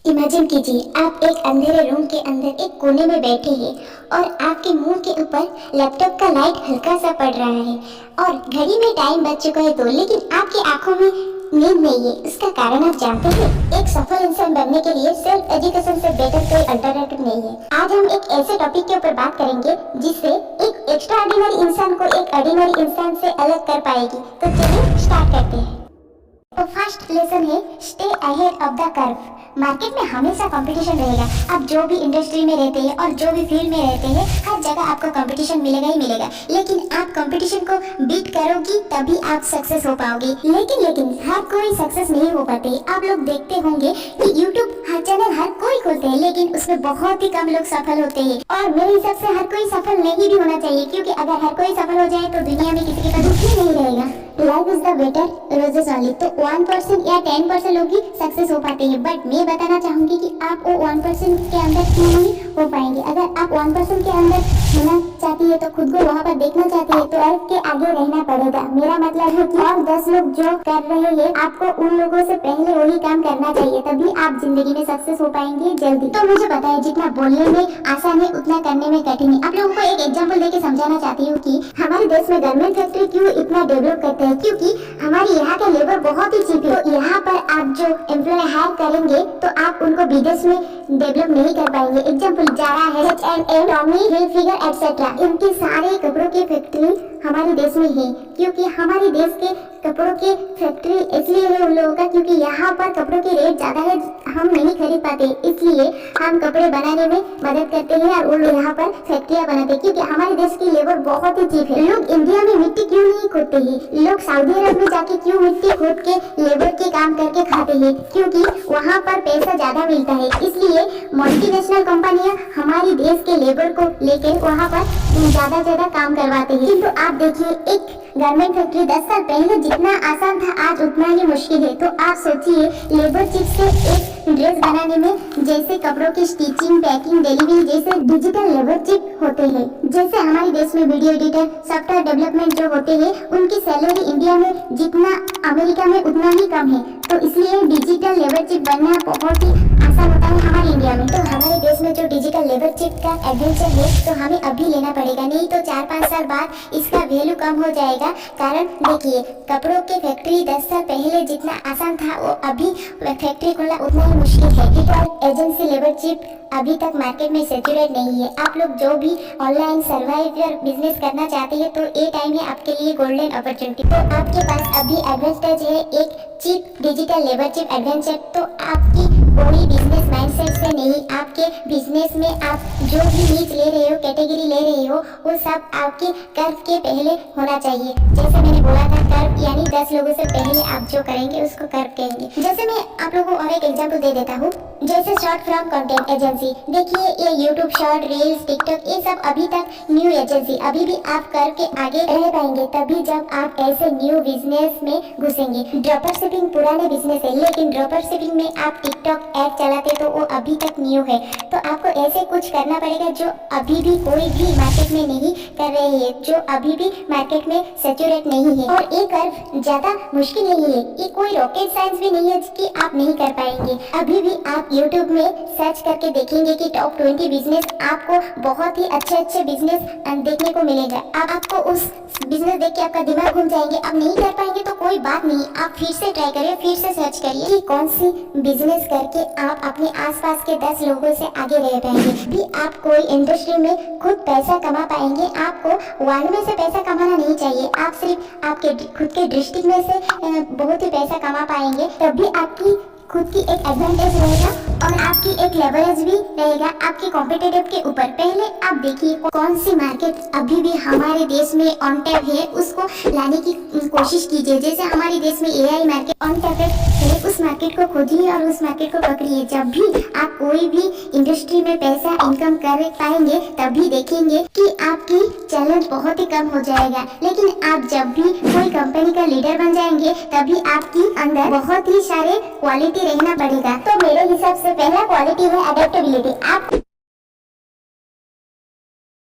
Imagine कीजिए आप एक अंधेरे रूम के अंदर एक कोने में बैठे हैं और आपके मुंह के ऊपर लैपटॉप का लाइट हल्का सा पड़ रहा है और घड़ी में टाइम बज चुका है लेकिन आपकी आंखों में नींद नहीं है। इसका कारण आप जानते हैं? एक सफल इंसान बनने के लिए सेल्फ एजुकेशन से बेटर कोई अल्टरनेटिव नहीं है। आज हम एक ऐसे टॉपिक के ऊपर बात करेंगे जिससे एक एक्स्ट्रा ऑर्डिनरी इंसान को एक ऑर्डिनरी इंसान से अलग कर पाएगी। तो चलिए स्टार्ट करते हैं। तो फर्स्ट लेसन है stay ahead of the curve. Market में हमेशा कंपटीशन रहेगा। आप जो भी इंडस्ट्री में रहते हैं और जो भी फील्ड में रहते हैं, हर जगह आपको कंपटीशन मिलेगा ही मिलेगा। लेकिन आप कंपटीशन को बीट करोगी तभी आप सक्सेस हो पाओगे। लेकिन हर कोई सक्सेस नहीं हो पाते। आप लोग देखते होंगे कि यूट्यूब हर चैनल हर कोई खोलते हैं, लेकिन उसमें बहुत ही कम लोग सफल होते हैं। और मेरे हिसाब से हर कोई सफल नहीं भी होना चाहिए, क्योंकि अगर हर कोई सफल हो जाए तो दुनिया में किसी के पास दुख ही नहीं रहेगा। Life is the better roses only. तो 1% या 10% लोग ही सक्सेस हो पाते हैं, बट मैं बताना चाहूंगी कि आप वो 1% के अंदर क्यों नहीं हो पाएंगे। अगर आप 1% के अंदर होना चाहती है तो खुद को वहाँ पर देखना चाहती है तो अर्थ के आगे रहना पड़ेगा। मेरा मतलब है कि और 10 लोग जो कर रहे हैं, आपको उन लोगों से पहले वही काम करना चाहिए, तभी आप जिंदगी में सक्सेस हो पाएंगे जल्दी। तो मुझे पता है जितना बोलने में आसान है उतना करने में कठिन है। आप लोगों को एक एग्जाम्पल देके समझाना चाहती हूँ कि हमारे देश में गारमेंट फैक्ट्री क्यों इतना डेवलप करते हैं, क्योंकि हमारे यहाँ का लेबर बहुत ही चीप है। तो यहाँ पर आप जो एम्प्लॉय हायर करेंगे तो आप उनको विदेश में डेवलप नहीं कर पाएंगे। एग्जाम्पल जारा है, H&M, टॉमी हिलफिगर एटसेट्रा, इनके सारे कपड़ों की फैक्ट्री हमारे देश में है। क्योंकि हमारे देश के कपड़ों की फैक्ट्री इसलिए है उन लोगों का, क्योंकि यहाँ पर कपड़ों के रेट ज्यादा है, हम नहीं खरीद पाते, इसलिए हम कपड़े बनाने में मदद करते हैं और वो लोग यहाँ पर फैक्ट्रियाँ बनाते हैं। क्योंकि हमारे देश की लेबर बहुत ही चीप है। लोग इंडिया में मिट्टी क्यों नहीं खोदते हैं? लोग सऊदी अरब में जाके क्यों मिट्टी खोद के लेबर के काम करके खाते हैं? क्योंकि वहाँ पर पैसा ज्यादा मिलता है। इसलिए मल्टीनेशनल कंपनियां हमारे देश के लेबर को लेकर वहाँ पर ज्यादा काम करवाते हैं। किंतु आप देखिए, एक गारमेंट फैक्ट्री 10 साल पहले जितना आसान था आज उतना ही मुश्किल है। तो आप सोचिए, लेबर चिप से एक ड्रेस बनाने में जैसे कपड़ों की स्टिचिंग, पैकिंग, डिलीवरी जैसे डिजिटल लेबर चिप होते हैं। जैसे हमारे देश में वीडियो एडिटर, सॉफ्टवेयर डेवलपमेंट जो होते हैं, उनकी सैलरी इंडिया में जितना अमेरिका में उतना ही कम है। तो इसलिए डिजिटल लेबर चिप बनना बहुत ही आसान होता है हमारे इंडिया में। तो हमारे देश में जो डिजिटल लेबर चिप का एडवेंचर है तो हमें अभी लेना पड़ेगा, नहीं तो 4-5 साल बाद इसका वैल्यू कम हो जाएगा। कारण देखिए, कपड़ों की फैक्ट्री 10 साल पहले जितना आसान था वो अभी फैक्ट्री खोलना उतना ही मुश्किल है। डिजिटल एजेंसी लेबर चिप अभी तक मार्केट में सैचुरेट नहीं है। आप लोग जो भी ऑनलाइन सर्वाइवर बिजनेस करना चाहते हैं तो ये टाइम है आपके लिए गोल्डन अपॉर्चुनिटी। तो आपके पास अभी एडवांटेज है एक chip digital labour chip adventure. तो आपकी कोई बिजनेस माइंडसेट से नहीं, आपके बिजनेस में आप जो भी नीच ले रहे हो, कैटेगरी ले रहे हो, वो सब आपके कर्व के पहले होना चाहिए। जैसे मैंने बोला था, कर्व यानी 10 लोगों से पहले आप जो करेंगे उसको कर्व कहेंगे। जैसे मैं आप लोगों को और एक एग्जांपल दे देता हूँ, जैसे शॉर्ट फॉर्म कंटेंट एजेंसी। देखिए, ये यूट्यूब शॉर्ट, रील्स, टिकटॉक, ये सब अभी तक न्यू एजेंसी। अभी भी आप कर्व के आगे रह पाएंगे तभी जब आप ऐसे न्यू बिजनेस में घुसेंगे। ड्रॉपर शिपिंग पुराने बिजनेस है, लेकिन ड्रॉपर शिपिंग में आप टिकटॉक ऐड चलाते तो वो अभी तक न्यू है। तो आपको ऐसे कुछ करना पड़ेगा जो अभी भी कोई भी मार्केट में नहीं कर रहे हैं, जो अभी भी मार्केट में सैचुरेट नहीं है। और ये कर्व ज्यादा मुश्किल नहीं है, ये कोई रॉकेट साइंस भी नहीं है कि आप नहीं कर पाएंगे। अभी भी आप यूट्यूब में सर्च करके देखेंगे कि टॉप 20 बिजनेस, आपको बहुत ही अच्छे बिजनेस देखने को मिलेगा। आपको उस बिजनेस देख के आपका दिमाग घूम जाएंगे। आप नहीं कर पाएंगे तो कोई बात नहीं, आप फिर से ट्राई करिए, फिर से सर्च करिए कि कौन सी बिजनेस करके आप अपने आसपास के 10 लोगों से आगे रह पाएंगे। भी आप कोई इंडस्ट्री में खुद पैसा कमा पाएंगे। आपको वर्ल्ड में से पैसा कमाना नहीं चाहिए, आप सिर्फ आपके खुद के डिस्ट्रिक्ट में से बहुत ही पैसा कमा पाएंगे। तभी आपकी खुद की एक एडवांटेज रहेगा और आपकी एक लेवरेज भी रहेगा आपके कॉम्पिटिटिव के ऊपर। पहले आप देखिए कौन सी मार्केट अभी भी हमारे देश में ऑन टैप है, उसको लाने की कोशिश कीजिए। जैसे हमारे देश में एआई मार्केट ऑन टैप है, उस मार्केट को खोजिए और उस मार्केट को पकड़िए। जब भी आप कोई भी इंडस्ट्री में पैसा इनकम कर पाएंगे तभी देखेंगे कि आपकी चैलेंज बहुत ही कम हो जाएगा। लेकिन आप जब भी कोई कंपनी का लीडर बन जाएंगे तभी आपकी अंदर बहुत ही सारे क्वालिटी रहना पड़ेगा। तो मेरे हिसाब से पहला क्वालिटी है अडेप्टेबिलिटी। आप